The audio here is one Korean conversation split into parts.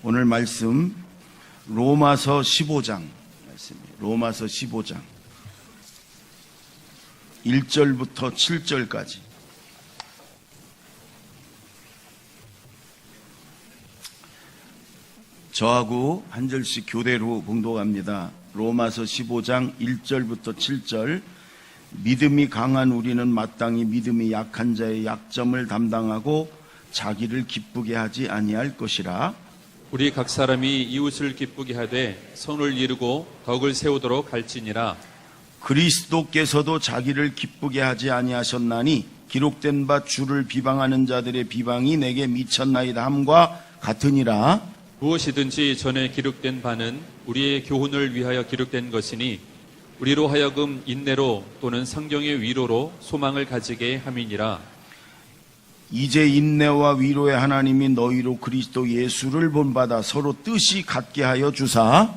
오늘 말씀 로마서 15장 말씀이에요. 로마서 15장 1절부터 7절까지. 저하고 한 절씩 교대로 봉독합니다. 로마서 15장 1절부터 7절. 믿음이 강한 우리는 마땅히 믿음이 약한 자의 약점을 담당하고 자기를 기쁘게 하지 아니할 것이라. 우리 각 사람이 이웃을 기쁘게 하되 선을 이루고 덕을 세우도록 할지니라. 그리스도께서도 자기를 기쁘게 하지 아니하셨나니 기록된 바 주를 비방하는 자들의 비방이 내게 미쳤나이다 함과 같으니라. 무엇이든지 전에 기록된 바는 우리의 교훈을 위하여 기록된 것이니 우리로 하여금 인내로 또는 성경의 위로로 소망을 가지게 함이니라. 이제 인내와 위로의 하나님이 너희로 그리스도 예수를 본받아 서로 뜻이 같게 하여 주사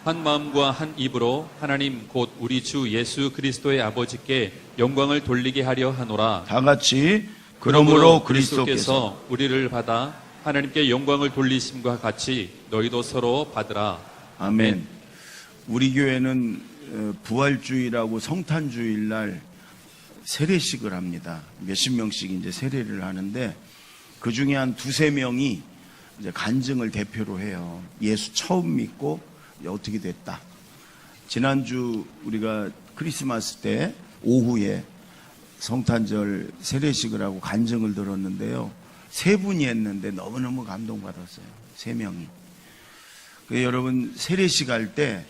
한 마음과 한 입으로 하나님 곧 우리 주 예수 그리스도의 아버지께 영광을 돌리게 하려 하노라. 다 같이 그러므로 그리스도께서 우리를 받아 하나님께 영광을 돌리심과 같이 너희도 서로 받으라. 아멘. 우리 교회는 부활주일하고 성탄주일날 세례식을 합니다. 몇십 명씩 이제 세례를 하는데 그 중에 한 두세 명이 이제 간증을 대표로 해요. 예수 처음 믿고 어떻게 됐다. 지난주 우리가 크리스마스 때 오후에 성탄절 세례식을 하고 간증을 들었는데요. 세 분이 했는데 너무너무 감동받았어요. 세 명이. 여러분 세례식 할 때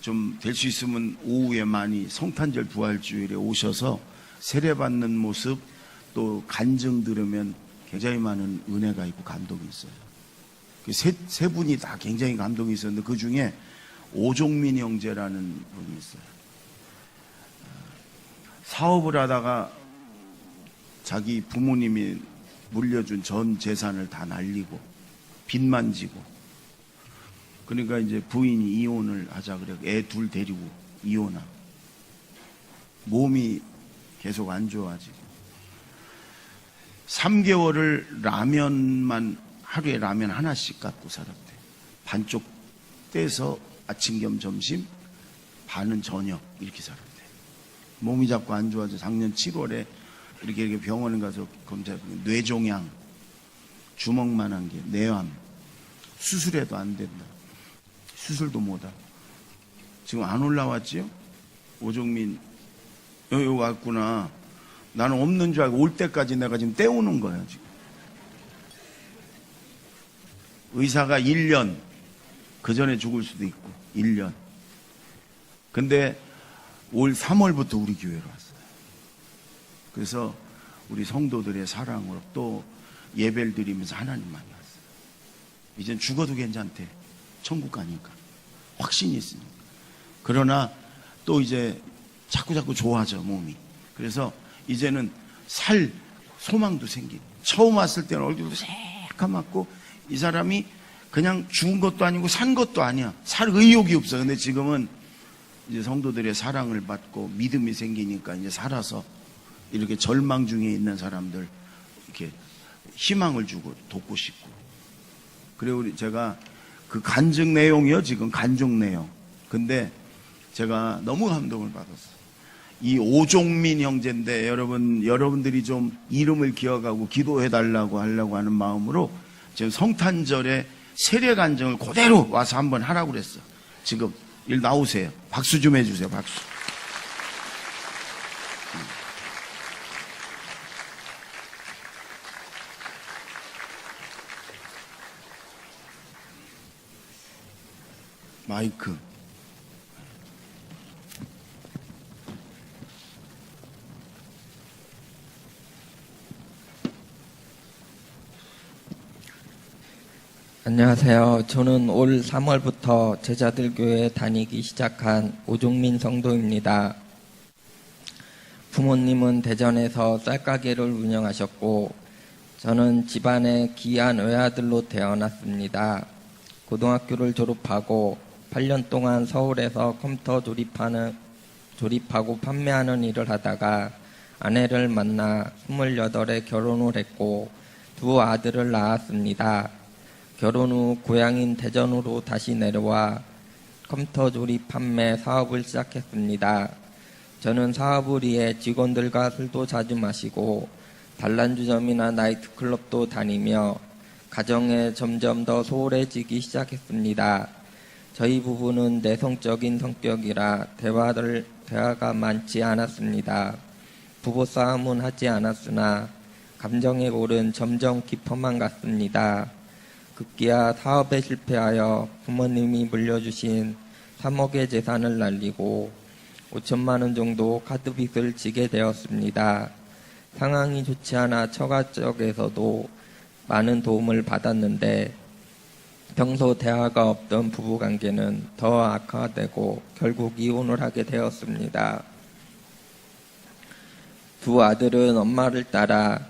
좀 될 수 있으면 오후에 많이 성탄절 부활주일에 오셔서 세례받는 모습 또 간증 들으면 굉장히 많은 은혜가 있고 감동이 있어요. 세 분이 다 굉장히 감동이 있었는데 그 중에 오종민 형제라는 분이 있어요. 사업을 하다가 자기 부모님이 물려준 전 재산을 다 날리고 빚만 지고 그러니까 이제 부인이 이혼을 하자 그래 애 둘 데리고 이혼하고 몸이 계속 안 좋아지고 3개월을 라면만 하루에 라면 하나씩 갖고 살았대. 반쪽 떼서 아침 겸 점심 반은 저녁 이렇게 살았대. 몸이 자꾸 안 좋아져. 작년 7월에 이렇게 병원에 가서 검사 뇌종양 주먹만한 게 뇌암 수술해도 안 된다. 수술도 못하고 지금 안 올라왔지요? 오종민 여기 왔구나. 나는 없는 줄 알고 올 때까지 내가 지금 떼우는 거야 지금. 의사가 1년 그 전에 죽을 수도 있고 1년. 근데 올 3월부터 우리 교회로 왔어요. 그래서 우리 성도들의 사랑으로 또 예배를 드리면서 하나님 만났어요. 이젠 죽어도 괜찮대. 천국 가니까 확신이 있으니까. 그러나 또 이제 자꾸 좋아져 몸이. 그래서 이제는 살 소망도 생기고. 처음 왔을 때는 얼굴도 새까맣고 이 사람이 그냥 죽은 것도 아니고 산 것도 아니야. 살 의욕이 없어. 근데 지금은 이제 성도들의 사랑을 받고 믿음이 생기니까 이제 살아서 이렇게 절망 중에 있는 사람들 이렇게 희망을 주고 돕고 싶고. 그래 우리 제가 그 간증 내용이요 지금 간증 내용. 근데 제가 너무 감동을 받았어요. 이 오종민 형제인데 여러분들이 좀 이름을 기억하고 기도해달라고 하려고 하는 마음으로 지금 성탄절에 세례 간증을 그대로 와서 한번 하라고 그랬어. 지금 일 나오세요. 박수 좀 해주세요. 박수. 마이크. 안녕하세요. 저는 올 3월부터 제자들 교회에 다니기 시작한 오종민 성도입니다. 부모님은 대전에서 쌀가게를 운영하셨고 저는 집안의 귀한 외아들로 태어났습니다. 고등학교를 졸업하고 8년 동안 서울에서 컴퓨터 조립하고 판매하는 일을 하다가 아내를 만나 28에 결혼을 했고 두 아들을 낳았습니다. 결혼 후 고향인 대전으로 다시 내려와 컴퓨터 조립 판매 사업을 시작했습니다. 저는 사업을 위해 직원들과 술도 자주 마시고 단란주점이나 나이트클럽도 다니며 가정에 점점 더 소홀해지기 시작했습니다. 저희 부부는 내성적인 성격이라 대화가 많지 않았습니다. 부부싸움은 하지 않았으나 감정의 골은 점점 깊어만 갔습니다. 급기야 사업에 실패하여 부모님이 물려주신 3억의 재산을 날리고 5천만 원 정도 카드빚을 지게 되었습니다. 상황이 좋지 않아 처가 쪽에서도 많은 도움을 받았는데 평소 대화가 없던 부부관계는 더 악화되고 결국 이혼을 하게 되었습니다. 두 아들은 엄마를 따라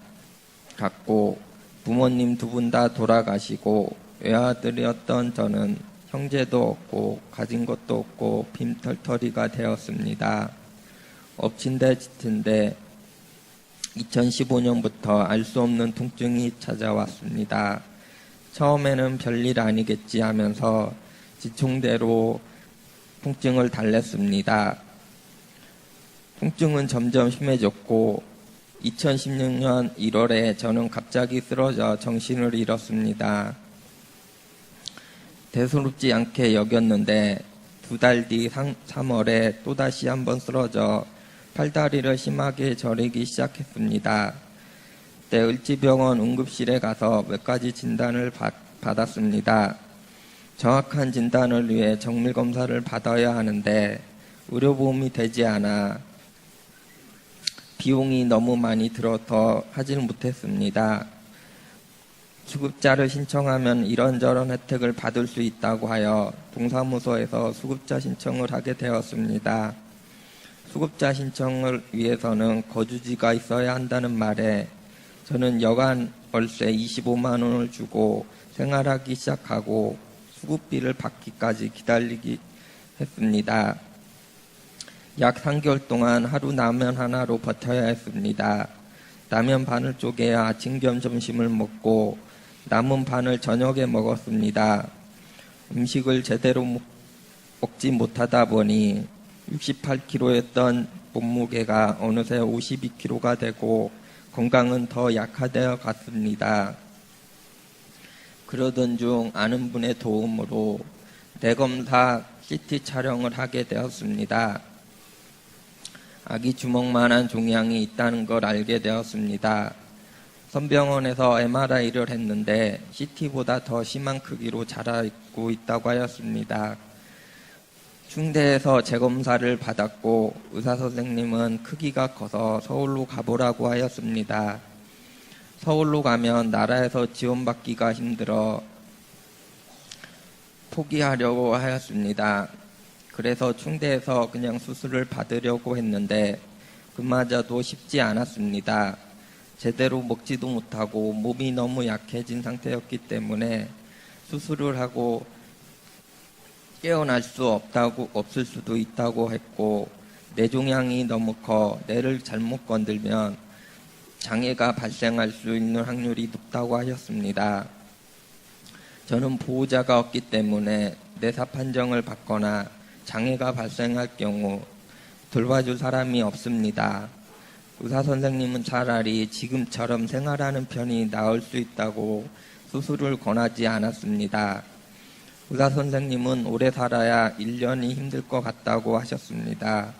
갔고 부모님 두 분 다 돌아가시고 외아들이었던 저는 형제도 없고 가진 것도 없고 빈털터리가 되었습니다. 엎친 데 짙은 데 2015년부터 알 수 없는 통증이 찾아왔습니다. 처음에는 별일 아니겠지 하면서 지총대로 통증을 달랬습니다. 통증은 점점 심해졌고 2016년 1월에 저는 갑자기 쓰러져 정신을 잃었습니다. 대수롭지 않게 여겼는데 2달 뒤 3월에 또다시 한번 쓰러져 팔다리를 심하게 저리기 시작했습니다. 그때 을지병원 응급실에 가서 몇 가지 진단을 받았습니다. 정확한 진단을 위해 정밀검사를 받아야 하는데 의료보험이 되지 않아 비용이 너무 많이 들어서 하질 못했습니다. 수급자를 신청하면 이런저런 혜택을 받을 수 있다고 하여 동사무소에서 수급자 신청을 하게 되었습니다. 수급자 신청을 위해서는 거주지가 있어야 한다는 말에 저는 여간 월세 25만 원을 주고 생활하기 시작하고 수급비를 받기까지 기다리기 했습니다. 약 3개월 동안 하루 라면 하나로 버텨야 했습니다. 라면 반을 쪼개야 아침 겸 점심을 먹고 남은 반을 저녁에 먹었습니다. 음식을 제대로 먹지 못하다 보니 68kg였던 몸무게가 어느새 52kg가 되고 건강은 더 약화되어 갔습니다. 그러던 중 아는 분의 도움으로 뇌검사 CT 촬영을 하게 되었습니다. 아기 주먹만한 종양이 있다는 걸 알게 되었습니다. 선병원에서 MRI를 했는데 CT보다 더 심한 크기로 자라고 있다고 하였습니다. 충대에서 재검사를 받았고 의사선생님은 크기가 커서 서울로 가보라고 하였습니다. 서울로 가면 나라에서 지원받기가 힘들어 포기하려고 하였습니다. 그래서 충대에서 그냥 수술을 받으려고 했는데 그마저도 쉽지 않았습니다. 제대로 먹지도 못하고 몸이 너무 약해진 상태였기 때문에 수술을 하고 깨어날 수 없을 수도 있다고 했고 뇌종양이 너무 커 뇌를 잘못 건들면 장애가 발생할 수 있는 확률이 높다고 하셨습니다. 저는 보호자가 없기 때문에 뇌사 판정을 받거나 장애가 발생할 경우 돌봐줄 사람이 없습니다. 의사 선생님은 차라리 지금처럼 생활하는 편이 나을 수 있다고 수술을 권하지 않았습니다. 의사 선생님은 오래 살아야 1년이 힘들 것 같다고 하셨습니다.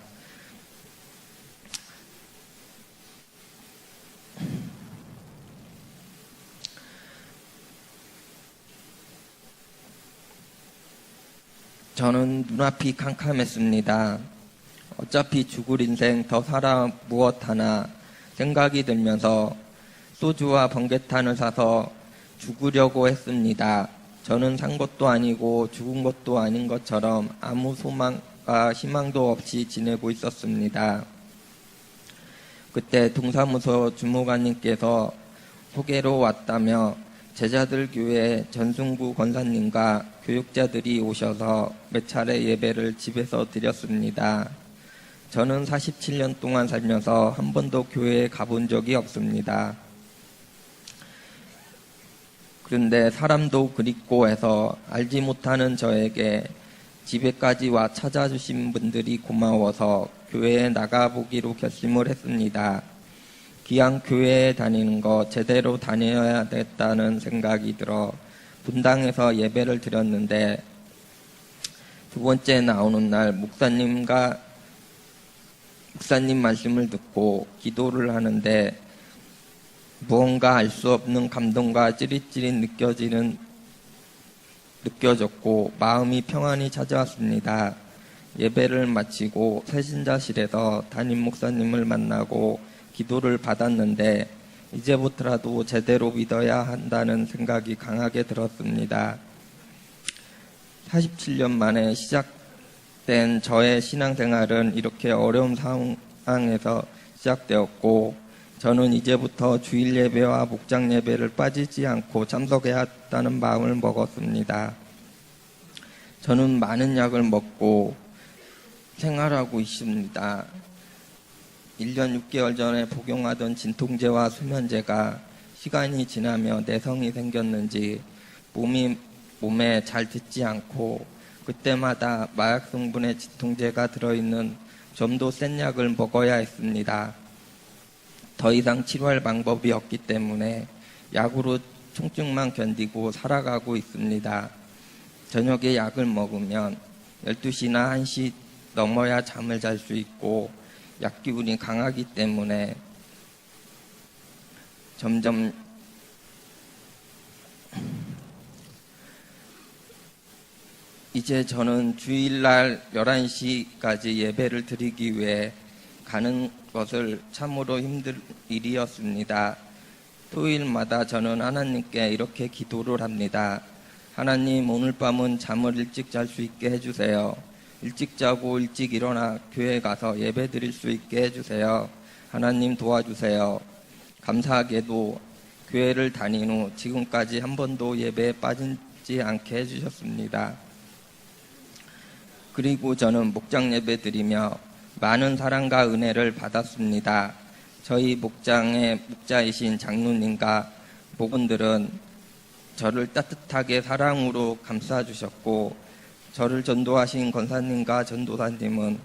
저는 눈앞이 캄캄했습니다. 어차피 죽을 인생 더 살아 무엇 하나 생각이 들면서 소주와 번개탄을 사서 죽으려고 했습니다. 저는 산 것도 아니고 죽은 것도 아닌 것처럼 아무 소망과 희망도 없이 지내고 있었습니다. 그때 동사무소 주무관님께서 소개로 왔다며 제자들 교회 전승구 권사님과 교육자들이 오셔서 몇 차례 예배를 집에서 드렸습니다. 저는 47년 동안 살면서 한 번도 교회에 가본 적이 없습니다. 그런데 사람도 그립고 해서 알지 못하는 저에게 집에까지 와 찾아주신 분들이 고마워서 교회에 나가보기로 결심을 했습니다. 기왕 교회에 다니는 거 제대로 다녀야겠다는 생각이 들어 분당에서 예배를 드렸는데 두 번째 나오는 날 목사님 말씀을 듣고 기도를 하는데 무언가 알 수 없는 감동과 찌릿찌릿 느껴졌고 마음이 평안히 찾아왔습니다. 예배를 마치고 새신자실에서 담임 목사님을 만나고 기도를 받았는데 이제부터라도 제대로 믿어야 한다는 생각이 강하게 들었습니다. 47년 만에 시작된 저의 신앙생활은 이렇게 어려운 상황에서 시작되었고 저는 이제부터 주일 예배와 목장 예배를 빠지지 않고 참석해야 한다는 마음을 먹었습니다. 저는 많은 약을 먹고 생활하고 있습니다. 1년 6개월 전에 복용하던 진통제와 수면제가 시간이 지나며 내성이 생겼는지 몸에 잘 듣지 않고 그때마다 마약 성분의 진통제가 들어있는 좀 더 센 약을 먹어야 했습니다. 더 이상 치료할 방법이 없기 때문에 약으로 통증만 견디고 살아가고 있습니다. 저녁에 약을 먹으면 12시나 1시 넘어야 잠을 잘 수 있고 약 기운이 강하기 때문에 점점 이제 저는 주일날 11시까지 예배를 드리기 위해 가는 것을 참으로 힘든 일이었습니다. 토요일마다 저는 하나님께 이렇게 기도를 합니다. 하나님, 오늘 밤은 잠을 일찍 잘 수 있게 해주세요. 일찍 자고 일찍 일어나 교회 가서 예배 드릴 수 있게 해주세요. 하나님 도와주세요. 감사하게도 교회를 다닌 후 지금까지 한 번도 예배에 빠지지 않게 해주셨습니다. 그리고 저는 목장 예배 드리며 많은 사랑과 은혜를 받았습니다. 저희 목장의 목자이신 장로님과 목원들은 저를 따뜻하게 사랑으로 감싸주셨고 저를 전도하신 권사님과 전도사님은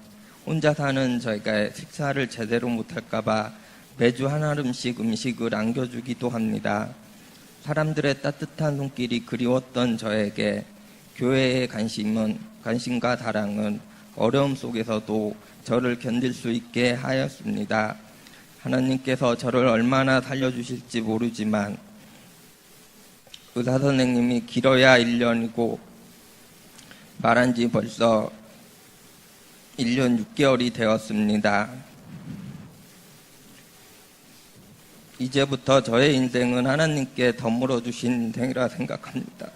혼자 사는 저희가 식사를 제대로 못할까봐 매주 한 알음씩 음식을 안겨주기도 합니다. 사람들의 따뜻한 손길이 그리웠던 저에게 교회의 관심과 사랑은 어려움 속에서도 저를 견딜 수 있게 하였습니다. 하나님께서 저를 얼마나 살려주실지 모르지만 의사선생님이 길어야 1년이고 말한 지 벌써 1년 6개월이 되었습니다. 이제부터 저의 인생은 하나님께 덤물어 주신 인생이라 생각합니다.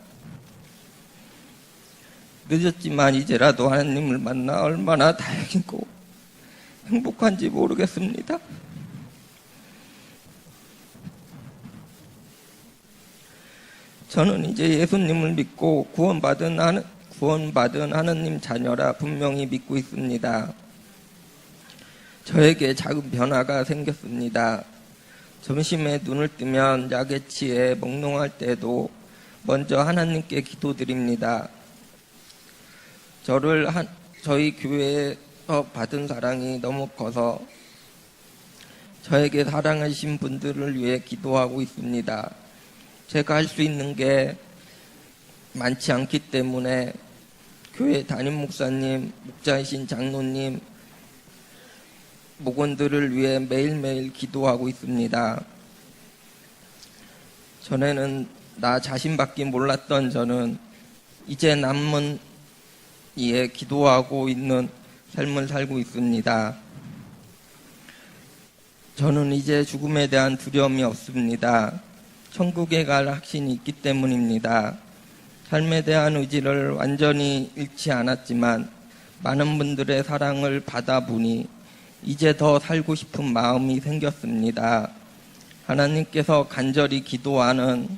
늦었지만 이제라도 하나님을 만나 얼마나 다행이고 행복한지 모르겠습니다. 저는 이제 예수님을 믿고 구원받은 하나님 자녀라 분명히 믿고 있습니다. 저에게 작은 변화가 생겼습니다. 점심에 눈을 뜨면 약에 취해 몽롱할 때도 먼저 하나님께 기도드립니다. 저희 교회에서 받은 사랑이 너무 커서 저에게 사랑하신 분들을 위해 기도하고 있습니다. 제가 할 수 있는 게 많지 않기 때문에 교회 담임 목사님, 목자이신 장로님, 목원들을 위해 매일매일 기도하고 있습니다. 전에는 나 자신밖에 몰랐던 저는 이제 남은 이에 기도하고 있는 삶을 살고 있습니다. 저는 이제 죽음에 대한 두려움이 없습니다. 천국에 갈 확신이 있기 때문입니다. 삶에 대한 의지를 완전히 잃지 않았지만 많은 분들의 사랑을 받아보니 이제 더 살고 싶은 마음이 생겼습니다. 하나님께서 간절히 기도하는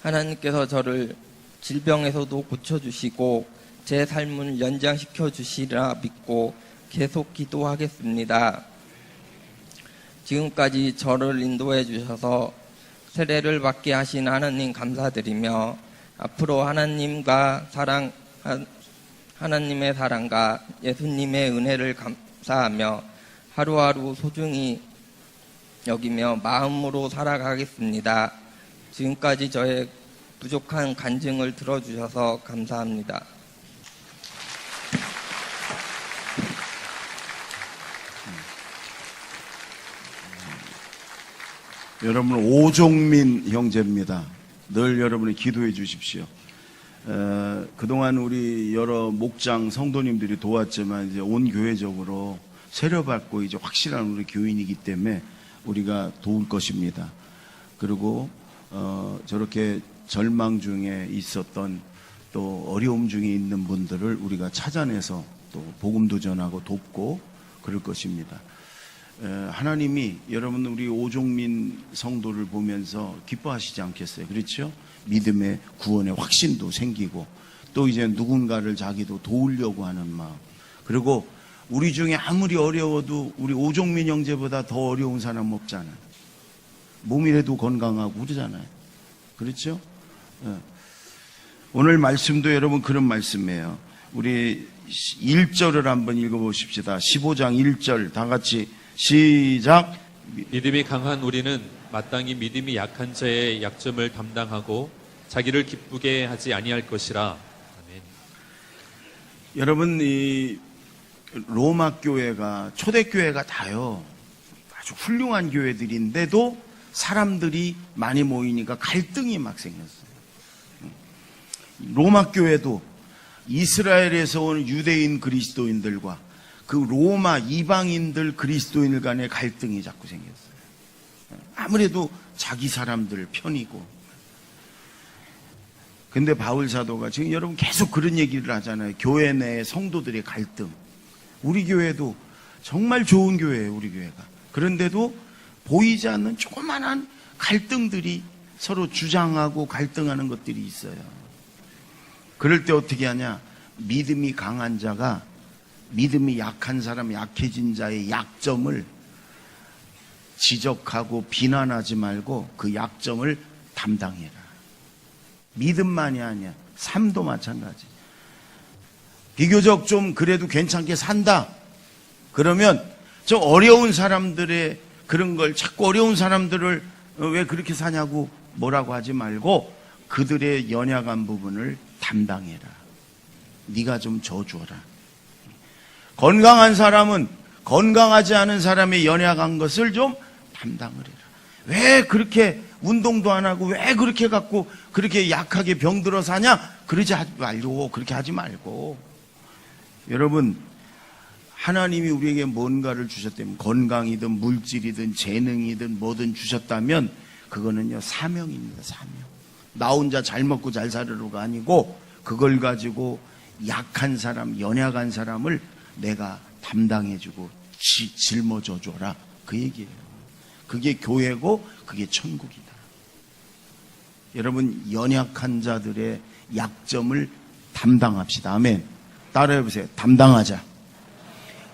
하나님께서 저를 질병에서도 고쳐주시고 제 삶을 연장시켜 주시리라 믿고 계속 기도하겠습니다. 지금까지 저를 인도해 주셔서 세례를 받게 하신 하나님 감사드리며 앞으로 하나님의 사랑과 예수님의 은혜를 감사하며 하루하루 소중히 여기며 마음으로 살아가겠습니다. 지금까지 저의 부족한 간증을 들어주셔서 감사합니다. 여러분 오종민 형제입니다. 늘 여러분이 기도해 주십시오. 그동안 우리 여러 목장 성도님들이 도왔지만 이제 온 교회적으로 세례받고 이제 확실한 우리 교인이기 때문에 우리가 도울 것입니다. 그리고 저렇게 절망 중에 있었던 또 어려움 중에 있는 분들을 우리가 찾아내서 또 복음도 전하고 돕고 그럴 것입니다. 하나님이 여러분 우리 오종민 성도를 보면서 기뻐하시지 않겠어요? 그렇죠? 믿음의 구원의 확신도 생기고 또 이제 누군가를 자기도 도우려고 하는 마음, 그리고 우리 중에 아무리 어려워도 우리 오종민 형제보다 더 어려운 사람 없잖아요. 몸이라도 건강하고 그러잖아요. 그렇죠? 오늘 말씀도 여러분 그런 말씀이에요. 우리 1절을 한번 읽어보십시다. 15장 1절 다 같이 시작. 믿음이 강한 우리는 마땅히 믿음이 약한 자의 약점을 담당하고 자기를 기쁘게 하지 아니할 것이라. 아멘. 여러분 이 로마 교회가 초대교회가 다요 아주 훌륭한 교회들인데도 사람들이 많이 모이니까 갈등이 막 생겼어요. 로마 교회도 이스라엘에서 온 유대인 그리스도인들과 그 로마 이방인들 그리스도인들 간의 갈등이 자꾸 생겼어요. 아무래도 자기 사람들 편이고. 근데 바울 사도가 지금 여러분 계속 그런 얘기를 하잖아요. 교회 내 성도들의 갈등. 우리 교회도 정말 좋은 교회예요, 우리 교회가. 그런데도 보이지 않는 조그만한 갈등들이 서로 주장하고 갈등하는 것들이 있어요. 그럴 때 어떻게 하냐? 믿음이 강한 자가 믿음이 약한 사람, 약해진 자의 약점을 지적하고 비난하지 말고 그 약점을 담당해라. 믿음만이 아니야. 삶도 마찬가지. 비교적 좀 그래도 괜찮게 산다. 그러면 좀 어려운 사람들의 그런 걸 자꾸 어려운 사람들을 왜 그렇게 사냐고 뭐라고 하지 말고 그들의 연약한 부분을 담당해라. 네가 좀 져주어라. 건강한 사람은 건강하지 않은 사람의 연약한 것을 좀 담당을 해라. 왜 그렇게 운동도 안 하고 왜 그렇게 갖고 그렇게 약하게 병들어 사냐? 그러지 말고 그렇게 하지 말고. 여러분 하나님이 우리에게 뭔가를 주셨다면 건강이든 물질이든 재능이든 뭐든 주셨다면 그거는요 사명입니다. 사명. 나 혼자 잘 먹고 잘 살으려가 아니고 그걸 가지고 약한 사람, 연약한 사람을 내가 담당해주고 짊어져줘라. 그 얘기예요. 그게 교회고 그게 천국이다. 여러분 연약한 자들의 약점을 담당합시다. 아멘. 따라해보세요. 담당하자.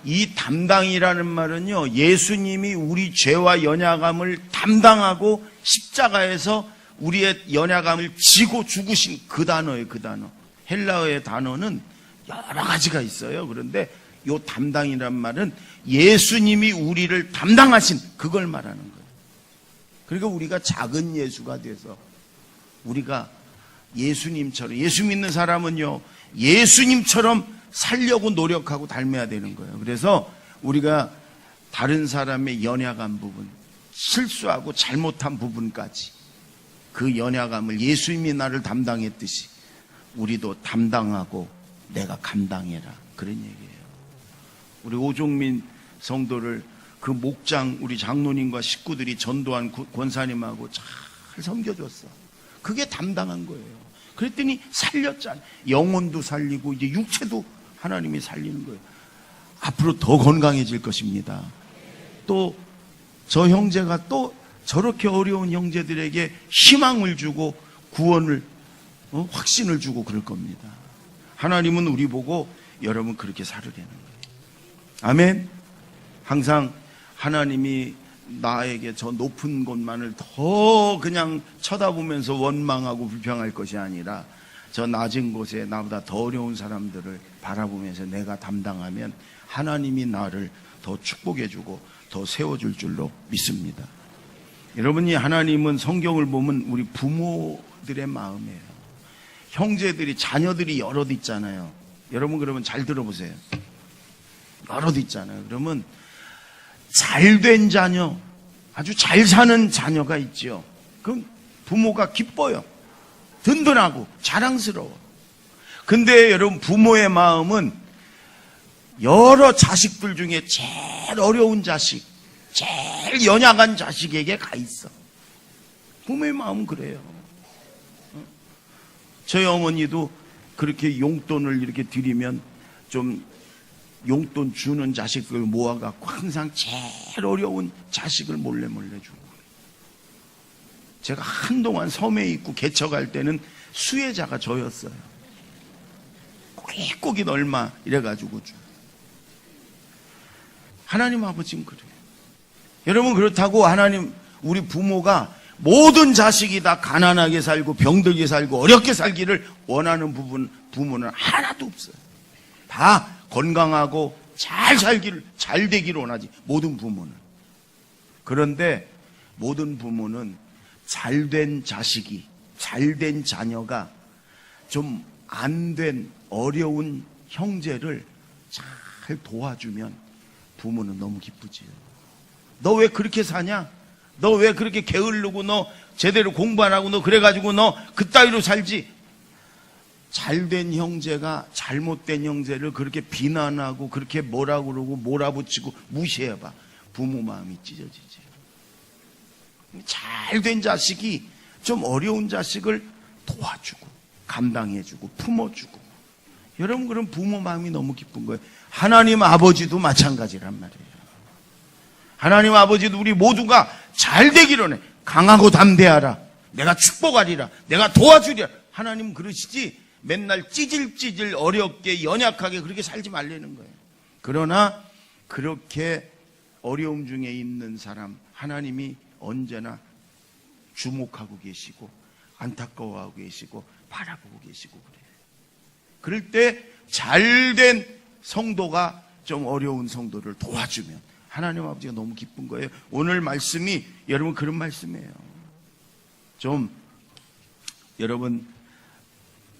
이 담당이라는 말은요 예수님이 우리 죄와 연약함을 담당하고 십자가에서 우리의 연약함을 지고 죽으신 그 단어예요. 그 단어. 헬라어의 단어는 여러 가지가 있어요. 그런데 이 담당이란 말은 예수님이 우리를 담당하신 그걸 말하는 거예요. 그러니까 우리가 작은 예수가 돼서 우리가 예수님처럼, 예수 믿는 사람은요 예수님처럼 살려고 노력하고 닮아야 되는 거예요. 그래서 우리가 다른 사람의 연약한 부분, 실수하고 잘못한 부분까지 그 연약함을 예수님이 나를 담당했듯이 우리도 담당하고 내가 감당해라. 그런 얘기예요. 우리 오종민 성도를 그 목장 우리 장로님과 식구들이 전도한 권사님하고 잘 섬겨줬어. 그게 담당한 거예요. 그랬더니 살렸잖아요. 영혼도 살리고 이제 육체도 하나님이 살리는 거예요. 앞으로 더 건강해질 것입니다. 또 저 형제가 또 저렇게 어려운 형제들에게 희망을 주고 구원을 확신을 주고 그럴 겁니다. 하나님은 우리 보고 여러분 그렇게 살으라는 거예요. 아멘. 항상 하나님이 나에게 저 높은 곳만을 더 그냥 쳐다보면서 원망하고 불평할 것이 아니라 저 낮은 곳에 나보다 더 어려운 사람들을 바라보면서 내가 담당하면 하나님이 나를 더 축복해주고 더 세워줄 줄로 믿습니다. 여러분이 하나님은 성경을 보면 우리 부모들의 마음이에요. 형제들이, 자녀들이 여럿 있잖아요. 여러분 그러면 잘 들어보세요. 여럿 있잖아요. 그러면 잘된 자녀, 아주 잘 사는 자녀가 있죠. 그럼 부모가 기뻐요. 든든하고 자랑스러워. 근데 여러분 부모의 마음은 여러 자식들 중에 제일 어려운 자식, 제일 연약한 자식에게 가 있어. 부모의 마음은 그래요. 저희 어머니도 그렇게 용돈을 이렇게 드리면 좀 용돈 주는 자식들 모아갖고 항상 제일 어려운 자식을 몰래 주고. 제가 한동안 섬에 있고 개척할 때는 수혜자가 저였어요. 꼬깃꼬깃 얼마 이래가지고 줘. 하나님 아버지는 그래요. 여러분 그렇다고 하나님 우리 부모가 모든 자식이 다 가난하게 살고 병들게 살고 어렵게 살기를 원하는 부모는 하나도 없어요. 다 건강하고 잘 살기를, 잘 되기를 원하지, 모든 부모는. 그런데 모든 부모는 잘된 자식이, 잘된 자녀가 좀 안 된 어려운 형제를 잘 도와주면 부모는 너무 기쁘지요. 너 왜 그렇게 사냐? 너 왜 그렇게 게으르고 너 제대로 공부 안 하고 너 그래가지고 너 그따위로 살지? 잘된 형제가 잘못된 형제를 그렇게 비난하고 그렇게 뭐라 그러고 몰아붙이고 무시해봐. 부모 마음이 찢어지지. 잘된 자식이 좀 어려운 자식을 도와주고 감당해주고 품어주고. 여러분 그럼 부모 마음이 너무 기쁜 거예요. 하나님 아버지도 마찬가지란 말이에요. 하나님 아버지도 우리 모두가 잘 되기를 해. 강하고 담대하라. 내가 축복하리라. 내가 도와주리라. 하나님은 그러시지 맨날 찌질찌질 어렵게 연약하게 그렇게 살지 말라는 거예요. 그러나 그렇게 어려움 중에 있는 사람 하나님이 언제나 주목하고 계시고 안타까워하고 계시고 바라보고 계시고 그래요. 그럴 때 잘된 성도가 좀 어려운 성도를 도와주면 하나님 아버지가 너무 기쁜 거예요. 오늘 말씀이 여러분 그런 말씀이에요. 좀 여러분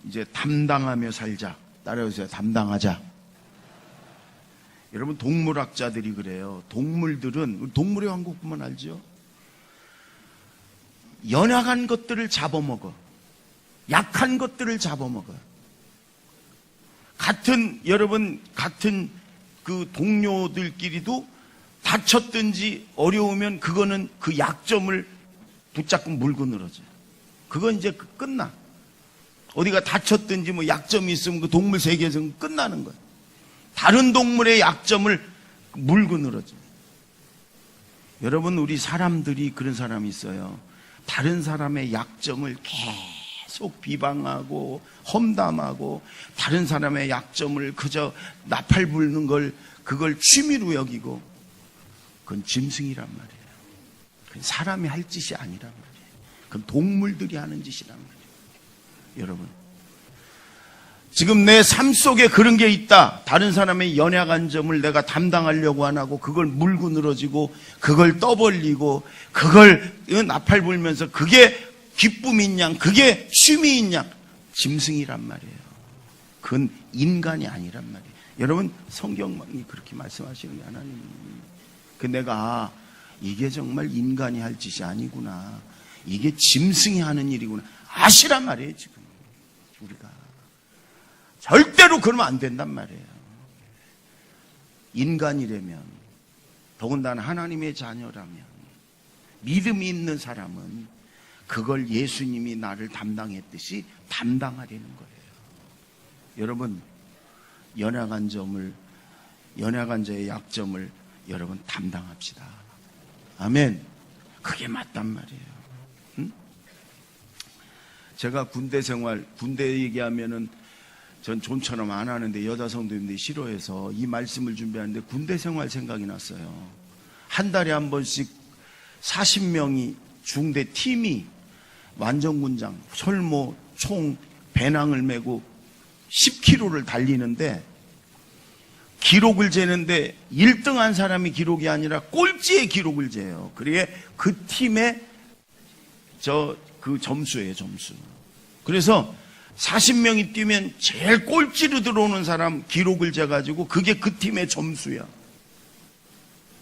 이제 담당하며 살자. 따라오세요. 담당하자. 여러분 동물학자들이 그래요. 동물들은 동물의 왕국 보면 알죠? 연약한 것들을 잡아먹어. 약한 것들을 잡아먹어요. 여러분 같은 그 동료들끼리도 다쳤든지 어려우면 그거는 그 약점을 붙잡고 물고 늘어져요. 그건 이제 끝나. 어디가 다쳤든지 뭐 약점이 있으면 그 동물 세계에서는 끝나는 거예요. 다른 동물의 약점을 물고 늘어져요. 여러분 우리 사람들이 그런 사람이 있어요. 다른 사람의 약점을 계속 비방하고 험담하고 다른 사람의 약점을 그저 나팔 불는 걸 그걸 취미로 여기고 그건 짐승이란 말이에요. 그건 사람이 할 짓이 아니란 말이에요. 그건 동물들이 하는 짓이란 말이에요. 여러분 지금 내 삶 속에 그런 게 있다. 다른 사람의 연약한 점을 내가 담당하려고 안 하고 그걸 물고 늘어지고 그걸 떠벌리고 그걸 나팔 불면서 그게 기쁨인 양 그게 취미인 양 짐승이란 말이에요. 그건 인간이 아니란 말이에요. 여러분 성경이 그렇게 말씀하시는 게 하나님. 그 내가 이게 정말 인간이 할 짓이 아니구나. 이게 짐승이 하는 일이구나. 아시란 말이에요 지금 우리가. 절대로 그러면 안 된단 말이에요. 인간이라면 더군다나 하나님의 자녀라면 믿음이 있는 사람은 그걸 예수님이 나를 담당했듯이 담당하려는 거예요. 여러분 연약한 자의 약점을 여러분 담당합시다. 아멘. 그게 맞단 말이에요. 응? 제가 군대 얘기하면은 전 좀처럼 안 하는데 여자 성도님들이 싫어해서 이 말씀을 준비하는데 군대 생활 생각이 났어요. 한 달에 한 번씩 40명이 중대 팀이 완전군장, 철모, 총, 배낭을 메고 10km를 달리는데 기록을 재는데 1등한 사람이 기록이 아니라 꼴찌의 기록을 재요. 그게 그 팀의 그 점수예요, 점수. 그래서 40명이 뛰면 제일 꼴찌로 들어오는 사람 기록을 재가지고 그게 그 팀의 점수야.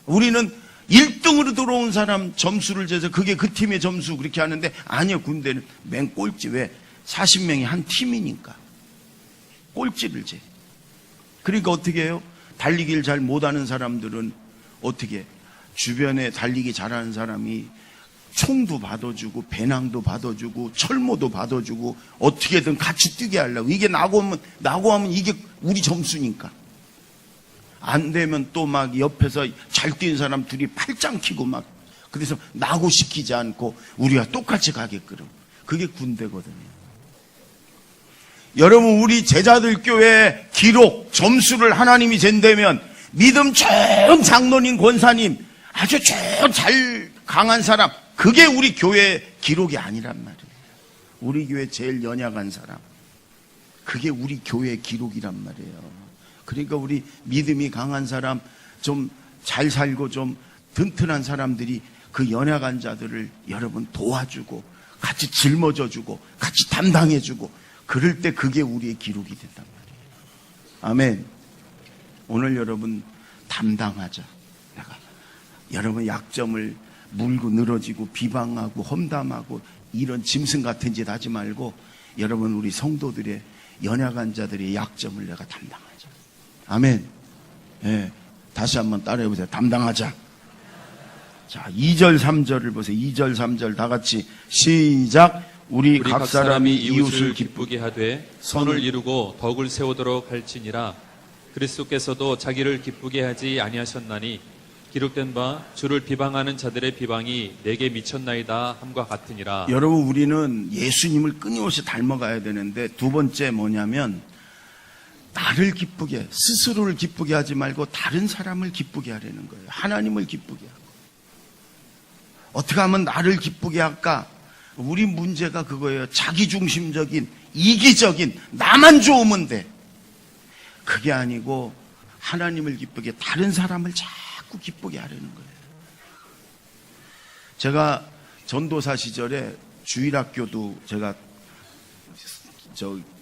우리는 1등으로 들어온 사람 점수를 재서 그게 그 팀의 점수 그렇게 하는데 아니요, 군대는 맨 꼴찌. 왜? 40명이 한 팀이니까 꼴찌를 재. 그러니까 어떻게 해요? 달리기를 잘 못하는 사람들은 어떻게 해? 주변에 달리기 잘하는 사람이 총도 받아주고 배낭도 받아주고 철모도 받아주고 어떻게든 같이 뛰게 하려고. 이게 나고 하면 이게 우리 점수니까. 안 되면 또 막 옆에서 잘 뛰는 사람 둘이 팔짱 키고 막 그래서 나고 시키지 않고 우리가 똑같이 가게끔. 그게 군대거든요. 여러분, 우리 제자들 교회 기록 점수를 하나님이 잰다면 믿음 좋은 장로님, 권사님, 아주 잘 강한 사람, 그게 우리 교회 기록이 아니란 말이에요. 우리 교회 제일 연약한 사람, 그게 우리 교회 기록이란 말이에요. 그러니까 우리 믿음이 강한 사람, 좀 잘 살고 좀 튼튼한 사람들이 그 연약한 자들을 여러분 도와주고 같이 짊어져주고 같이 담당해주고 그럴 때 그게 우리의 기록이 된단 말이에요. 아멘. 오늘 여러분 담당하자. 내가 여러분 약점을 물고 늘어지고 비방하고 험담하고 이런 짐승 같은 짓 하지 말고 여러분 우리 성도들의 연약한 자들의 약점을 내가 담당하자. 아멘. 예, 다시 한번 따라해보세요. 담당하자. 자, 2절 3절을 보세요. 2절 3절 다 같이 시작. 우리 각 사람이 이웃을 기쁘게 하되 선을 이루고 덕을 세우도록 할지니라. 그리스도께서도 자기를 기쁘게 하지 아니하셨나니 기록된 바 주를 비방하는 자들의 비방이 내게 미쳤나이다 함과 같으니라. 여러분, 우리는 예수님을 끊임없이 닮아가야 되는데 두 번째 뭐냐면 나를 기쁘게, 스스로를 기쁘게 하지 말고 다른 사람을 기쁘게 하려는 거예요. 하나님을 기쁘게 하고. 어떻게 하면 나를 기쁘게 할까? 우리 문제가 그거예요. 자기중심적인, 이기적인, 나만 좋으면 돼. 그게 아니고 하나님을 기쁘게, 다른 사람을 자꾸 기쁘게 하려는 거예요. 제가 전도사 시절에 주일학교도 제가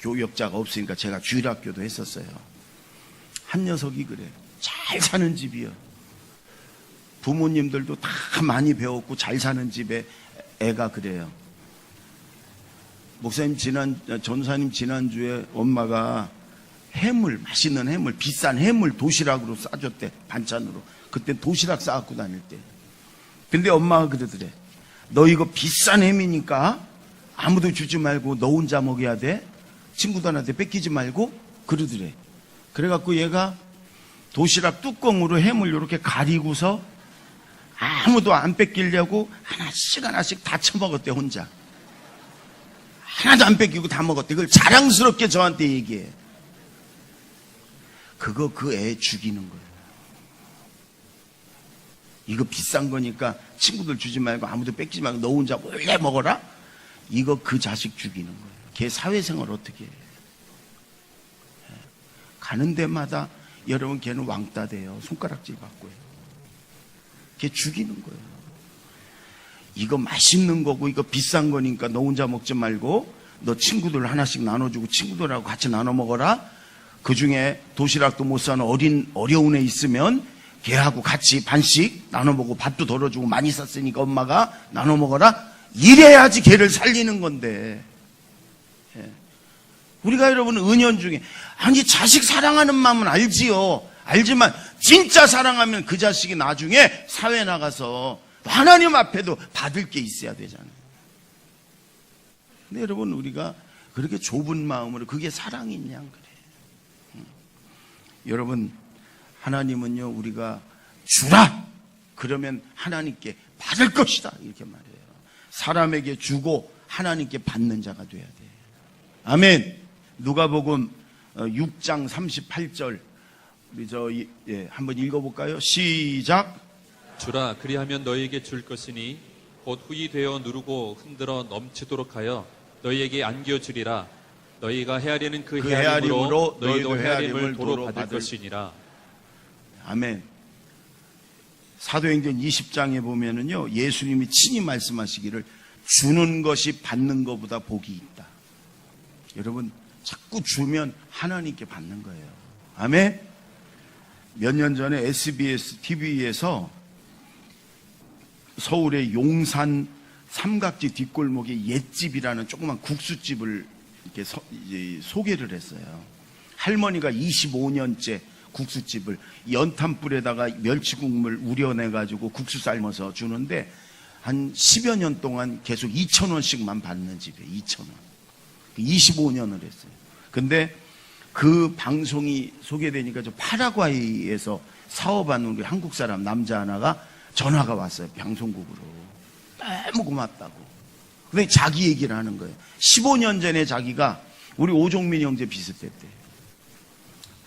교역자가 없으니까 제가 주일학교도 했었어요. 한 녀석이 그래. 잘 사는 집이요. 부모님들도 다 많이 배웠고 잘 사는 집에 애가 그래요. 목사님 전사님 지난주에 엄마가 해물, 맛있는 해물, 비싼 해물 도시락으로 싸줬대. 반찬으로. 그때 도시락 싸갖고 다닐 때. 근데 엄마가 그러더래. 너 이거 비싼 햄이니까 아무도 주지 말고 너 혼자 먹어야 돼. 친구들한테 뺏기지 말고 그러더래. 그래갖고 얘가 도시락 뚜껑으로 햄을 이렇게 가리고서 아무도 안 뺏기려고 하나씩 다 처먹었대, 혼자. 하나도 안 뺏기고 다 먹었대. 그걸 자랑스럽게 저한테 얘기해. 그거 그 애 죽이는 거예요. 이거 비싼 거니까 친구들 주지 말고 아무도 뺏기지 말고 너 혼자 몰래 먹어라? 이거 그 자식 죽이는 거예요. 걔 사회생활 어떻게 해? 가는 데마다 여러분 걔는 왕따 돼요. 손가락질 받고 해요. 걔 죽이는 거예요. 이거 맛있는 거고 이거 비싼 거니까 너 혼자 먹지 말고 너 친구들 하나씩 나눠주고 친구들하고 같이 나눠 먹어라. 그 중에 도시락도 못 사는 어려운 애 있으면 걔하고 같이 반씩 나눠 먹고 밥도 덜어주고 많이 샀으니까 엄마가 나눠 먹어라. 이래야지 걔를 살리는 건데. 우리가 여러분 은연중에 아니 자식 사랑하는 마음은 알지요. 알지만 진짜 사랑하면 그 자식이 나중에 사회 나가서 하나님 앞에도 받을 게 있어야 되잖아요. 근데 여러분 우리가 그렇게 좁은 마음으로 그게 사랑이냐 그래. 여러분 하나님은요 우리가 주라 그러면 하나님께 받을 것이다 이렇게 말해요. 사람에게 주고 하나님께 받는 자가 돼야 돼요. 아멘. 누가복음 6장 38절 우리 한번 읽어볼까요? 시작. 주라 그리하면 너희에게 줄 것이니 곧 후이 되어 누르고 흔들어 넘치도록 하여 너희에게 안겨주리라. 너희가 헤아리는 그 그 헤아림으로 헤아림으로 너희도 너희도 헤아림을 도로 도로 받을 받을 것이니라. 아멘. 사도행전 20장에 보면은요, 예수님이 친히 말씀하시기를 주는 것이 받는 것보다 복이 있다. 여러분, 자꾸 주면 하나님께 받는 거예요. 아멘. 몇 년 전에 SBS TV에서 서울의 용산 삼각지 뒷골목에 옛집이라는 조그만 국수집을 이렇게 이제 소개를 했어요. 할머니가 25년째 국수집을 연탄불에다가 멸치국물 우려내가지고 국수 삶아서 주는데 한 10여 년 동안 계속 2,000원씩만 받는 집이에요. 2,000원. 25년을 했어요. 근데 그 방송이 소개되니까 저 파라과이에서 사업하는 우리 한국 사람 남자 하나가 전화가 왔어요. 방송국으로. 너무 고맙다고. 근데 자기 얘기를 하는 거예요. 15년 전에 자기가 우리 오종민 형제 비슷했대.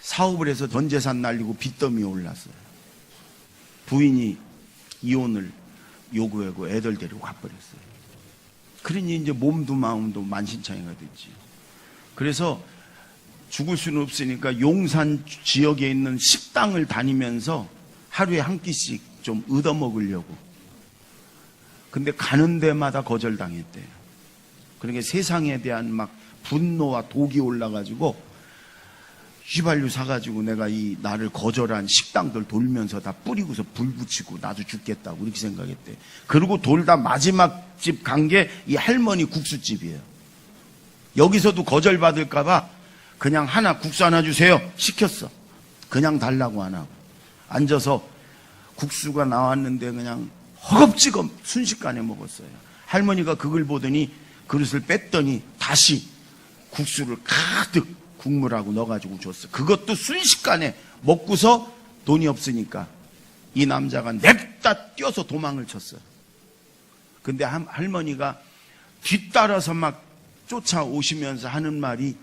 사업을 해서 전 재산 날리고 빚더미에 올랐어요. 부인이 이혼을 요구하고 애들 데리고 가버렸어요. 그러니 이제 몸도 마음도 만신창이가 됐지. 그래서 죽을 수는 없으니까 용산 지역에 있는 식당을 다니면서 하루에 한 끼씩 좀 얻어먹으려고. 근데 가는 데마다 거절당했대요. 그러니까 세상에 대한 막 분노와 독이 올라가지고 휘발유 사가지고 내가 이 나를 거절한 식당들 돌면서 다 뿌리고서 불 붙이고 나도 죽겠다고 이렇게 생각했대. 그리고 돌다 마지막 집 간 게 이 할머니 국수집이에요. 여기서도 거절받을까봐 그냥 국수 하나 주세요 시켰어. 그냥 달라고 안 하고 앉아서 국수가 나왔는데 그냥 허겁지겁 순식간에 먹었어요. 할머니가 그걸 보더니 그릇을 뺐더니 다시 국수를 가득 국물하고 넣어가지고 줬어. 그것도 순식간에 먹고서 돈이 없으니까 이 남자가 냅다 뛰어서 도망을 쳤어요. 근데 할머니가 뒤따라서 막 쫓아오시면서 하는 말이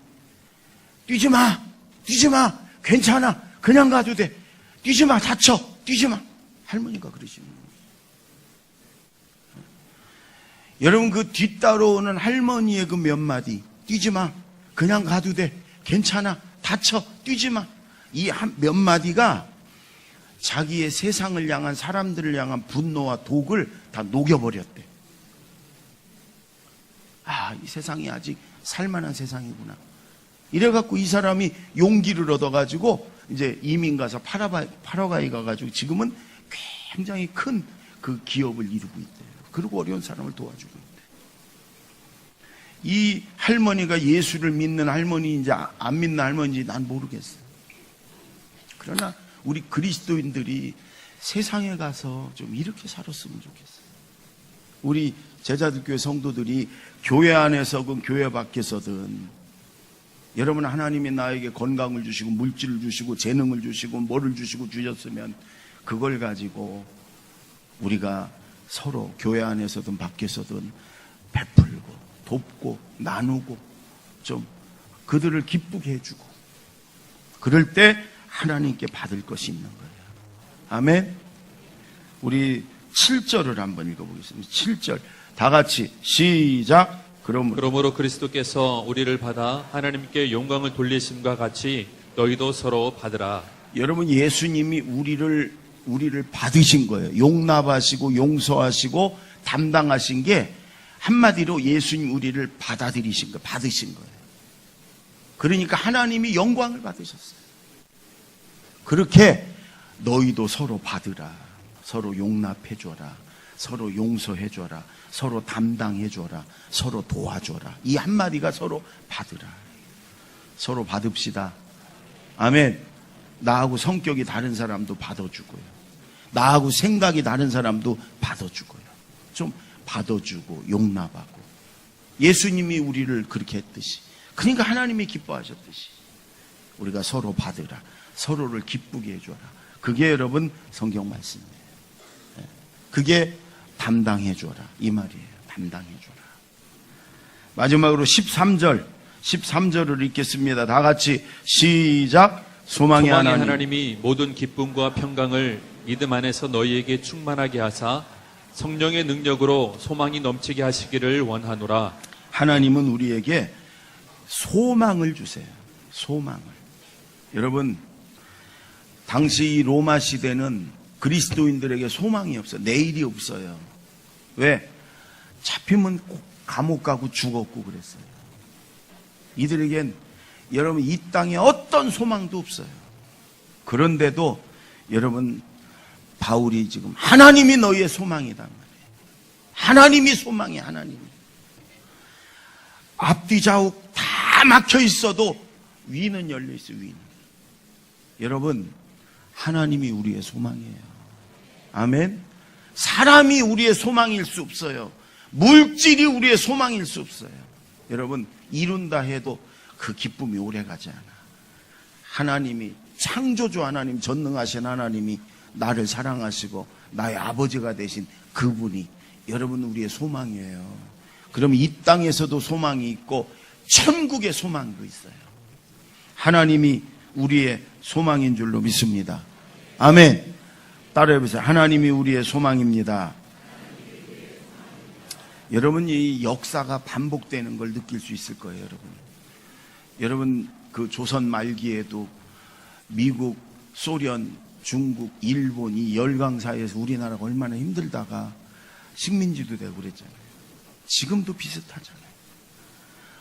뛰지 마, 뛰지 마, 괜찮아, 그냥 가도 돼, 뛰지 마, 다쳐, 뛰지 마. 할머니가 그러시는 거예요. 여러분 그 뒤따라오는 할머니의 그 몇 마디, 뛰지 마, 그냥 가도 돼, 괜찮아, 다쳐, 뛰지 마. 이 몇 마디가 자기의 세상을 향한 사람들을 향한 분노와 독을 다 녹여버렸대. 아, 이 세상이 아직 살만한 세상이구나. 이래갖고 이 사람이 용기를 얻어가지고 이제 이민 가서 파라과이 가가지고 지금은 굉장히 큰 그 기업을 이루고 있대요. 그리고 어려운 사람을 도와주고 있대요. 이 할머니가 예수를 믿는 할머니인지 안 믿는 할머니인지 난 모르겠어요. 그러나 우리 그리스도인들이 세상에 가서 좀 이렇게 살았으면 좋겠어요. 우리 제자들 교회 성도들이 교회 안에서든 교회 밖에서든 여러분 하나님이 나에게 건강을 주시고 물질을 주시고 재능을 주시고 뭐를 주시고 주셨으면 그걸 가지고 우리가 서로 교회 안에서든 밖에서든 베풀고 돕고 나누고 좀 그들을 기쁘게 해주고 그럴 때 하나님께 받을 것이 있는 거예요. 아멘. 우리 7절을 한번 읽어보겠습니다. 7절 다 같이 시작. 그러므로 그리스도께서 우리를 받아 하나님께 영광을 돌리심과 같이 너희도 서로 받으라. 여러분 예수님이 우리를 받으신 거예요. 용납하시고 용서하시고 담당하신 게 한마디로 예수님 우리를 받아들이신 거, 받으신 거예요. 그러니까 하나님이 영광을 받으셨어요. 그렇게 너희도 서로 받으라. 서로 용납해줘라. 서로 용서해줘라. 서로 담당해줘라. 서로 도와줘라. 이 한마디가 서로 받으라. 서로 받읍시다. 아멘. 나하고 성격이 다른 사람도 받아주고요. 나하고 생각이 다른 사람도 받아주고요. 좀 받아주고 용납하고. 예수님이 우리를 그렇게 했듯이. 그러니까 하나님이 기뻐하셨듯이. 우리가 서로 받으라. 서로를 기쁘게 해줘라. 그게 여러분 성경 말씀이에요. 그게 담당해줘라. 이 말이에요. 담당해줘라. 마지막으로 13절을 읽겠습니다. 다 같이 시작. 소망의 하나님이 모든 기쁨과 평강을 믿음 안에서 너희에게 충만하게 하사 성령의 능력으로 소망이 넘치게 하시기를 원하노라. 하나님은 우리에게 소망을 주세요. 소망을. 여러분, 당시 이 로마 시대는 그리스도인들에게 소망이 없어요. 내일이 없어요. 왜? 잡히면 꼭 감옥 가고 죽었고 그랬어요. 이들에겐 여러분 이 땅에 어떤 소망도 없어요. 그런데도 여러분 바울이 지금 하나님이 너희의 소망이다 말이에요. 하나님이 소망이 하나님이. 앞뒤 좌우 다 막혀 있어도 위는 열려 있어요. 위는. 여러분 하나님이 우리의 소망이에요. 아멘. 사람이 우리의 소망일 수 없어요. 물질이 우리의 소망일 수 없어요. 여러분 이룬다 해도 그 기쁨이 오래가지 않아. 하나님이 창조주 하나님, 전능하신 하나님이 나를 사랑하시고 나의 아버지가 되신 그분이 여러분 우리의 소망이에요. 그럼 이 땅에서도 소망이 있고 천국의 소망도 있어요. 하나님이 우리의 소망인 줄로 믿습니다. 아멘. 따라해보세요. 하나님이 우리의 소망입니다. 여러분 이 역사가 반복되는 걸 느낄 수 있을 거예요. 여러분 그 조선 말기에도 미국, 소련, 중국, 일본 이 열강 사이에서 우리나라가 얼마나 힘들다가 식민지도 되고 그랬잖아요. 지금도 비슷하잖아요.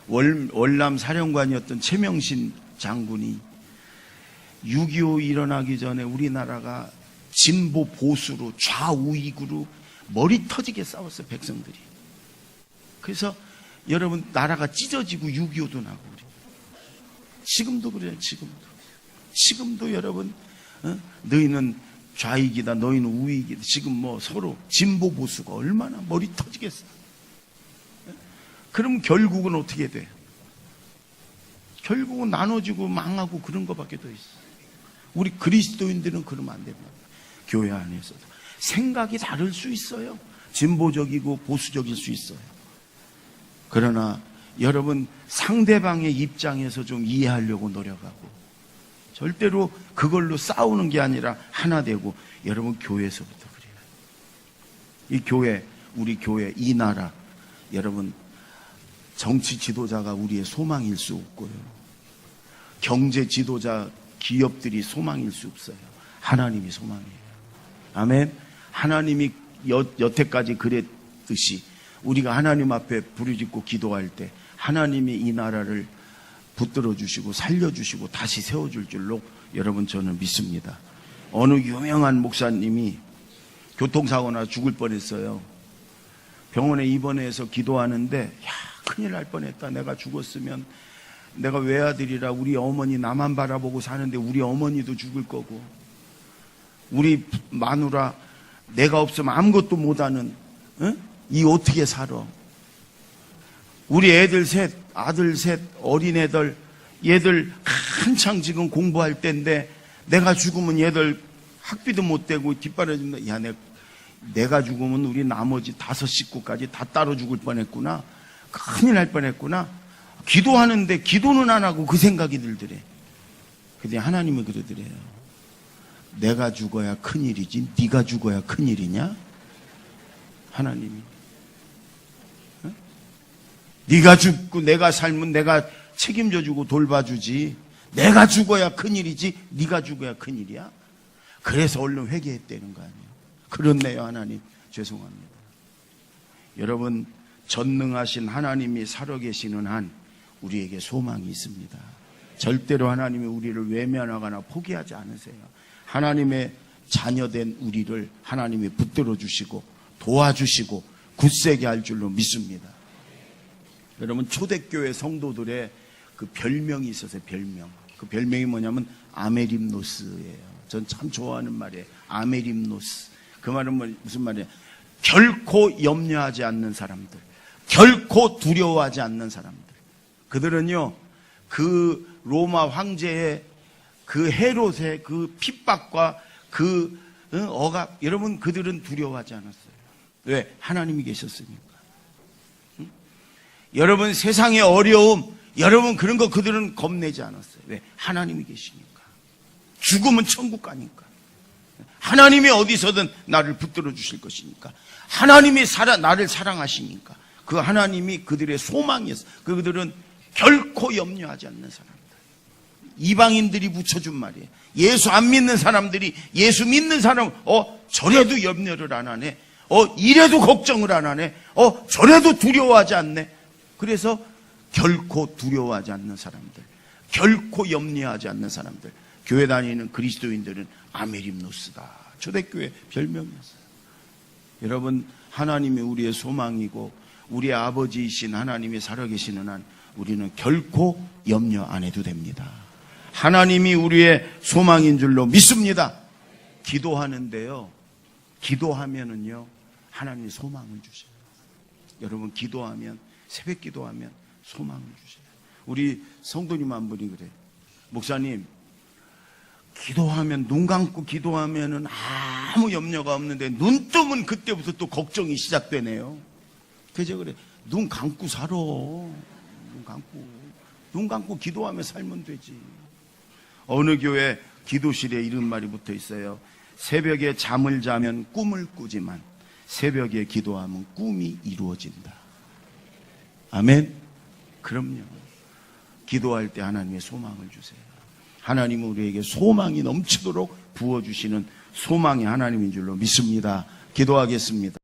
월남 사령관이었던 최명신 장군이 6.25 일어나기 전에 우리나라가 진보 보수로 좌우익으로 머리 터지게 싸웠어요. 백성들이. 그래서 여러분 나라가 찢어지고 6.25도 나고 그래요. 지금도 그래요. 지금도 여러분 너희는 좌익이다 너희는 우익이다. 지금 뭐 서로 진보 보수가 얼마나 머리 터지겠어. 그럼 결국은 어떻게 돼? 결국은 나눠지고 망하고 그런 것밖에 더 있어. 우리 그리스도인들은 그러면 안 됩니다. 교회 안에서도 생각이 다를 수 있어요. 진보적이고 보수적일 수 있어요. 그러나 여러분 상대방의 입장에서 좀 이해하려고 노력하고 절대로 그걸로 싸우는 게 아니라 하나 되고. 여러분 교회에서부터 그래요. 이 교회, 우리 교회, 이 나라, 여러분 정치 지도자가 우리의 소망일 수 없고요. 경제 지도자, 기업들이 소망일 수 없어요. 하나님이 소망이에요. 아멘. 하나님이 여태까지 그랬듯이 우리가 하나님 앞에 부르짖고 기도할 때 하나님이 이 나라를 붙들어 주시고 살려주시고 다시 세워줄 줄로 여러분 저는 믿습니다. 어느 유명한 목사님이 교통사고나 죽을 뻔했어요. 병원에 입원해서 기도하는데 야 큰일 날 뻔했다. 내가 죽었으면 내가 외아들이라 우리 어머니 나만 바라보고 사는데 우리 어머니도 죽을 거고 우리 마누라 내가 없으면 아무것도 못하는 이 어떻게 살아. 우리 애들 셋, 아들 셋, 어린애들 얘들 한창 지금 공부할 때인데 내가 죽으면 얘들 학비도 못 대고 뒷바라진다. 야 내가 죽으면 우리 나머지 5 식구까지 다 따로 죽을 뻔했구나. 큰일 날 뻔했구나. 기도하는데 기도는 안 하고 그 생각이 들더래. 근데 하나님이 그러더래요. 내가 죽어야 큰일이지 네가 죽어야 큰일이냐? 하나님이. 네가 죽고 내가 살면 내가 책임져주고 돌봐주지. 내가 죽어야 큰일이지 네가 죽어야 큰일이야? 그래서 얼른 회개했다는 거 아니에요. 그렇네요. 하나님 죄송합니다. 여러분 전능하신 하나님이 살아계시는 한 우리에게 소망이 있습니다. 절대로 하나님이 우리를 외면하거나 포기하지 않으세요. 하나님의 자녀된 우리를 하나님이 붙들어 주시고 도와주시고 굳세게 할 줄로 믿습니다. 여러분 초대교회 성도들의 그 별명이 있었어요. 별명. 그 별명이 뭐냐면 아메림노스예요. 전 참 좋아하는 말이에요. 아메림노스. 그 말은 무슨 말이에요? 결코 염려하지 않는 사람들, 결코 두려워하지 않는 사람들. 그들은요 그 로마 황제의 그 헤롯의 그 핍박과 그 억압, 여러분 그들은 두려워하지 않았어요. 왜? 하나님이 계셨으니까. 여러분 세상의 어려움, 여러분 그런 거 그들은 겁내지 않았어요. 왜? 하나님이 계시니까. 죽으면 천국 가니까. 하나님이 어디서든 나를 붙들어 주실 것이니까. 하나님이 나를 사랑하시니까. 그 하나님이 그들의 소망이었어. 그들은 결코 염려하지 않는 사람들. 이방인들이 붙여준 말이에요. 예수 안 믿는 사람들이 예수 믿는 사람, 저래도 염려를 안 하네. 이래도 걱정을 안 하네. 저래도 두려워하지 않네. 그래서 결코 두려워하지 않는 사람들, 결코 염려하지 않는 사람들, 교회 다니는 그리스도인들은 아메림노스다. 초대교회 별명이었어요. 여러분, 하나님이 우리의 소망이고 우리의 아버지이신 하나님이 살아계시는 한 우리는 결코 염려 안 해도 됩니다. 하나님이 우리의 소망인 줄로 믿습니다. 기도하는데요, 기도하면은요 하나님이 소망을 주셔요. 여러분, 기도하면, 새벽 기도하면 소망을 주셔요. 우리 성도님 한 분이 그래요. 목사님, 기도하면, 눈 감고 기도하면은 아무 염려가 없는데 눈 뜨면 그때부터 또 걱정이 시작되네요. 그죠? 그래. 눈 감고 살아. 눈 감고 기도하며 살면 되지. 어느 교회 기도실에 이런 말이 붙어 있어요. 새벽에 잠을 자면 꿈을 꾸지만 새벽에 기도하면 꿈이 이루어진다. 아멘? 그럼요. 기도할 때 하나님의 소망을 주세요. 하나님은 우리에게 소망이 넘치도록 부어주시는 소망의 하나님인 줄로 믿습니다. 기도하겠습니다.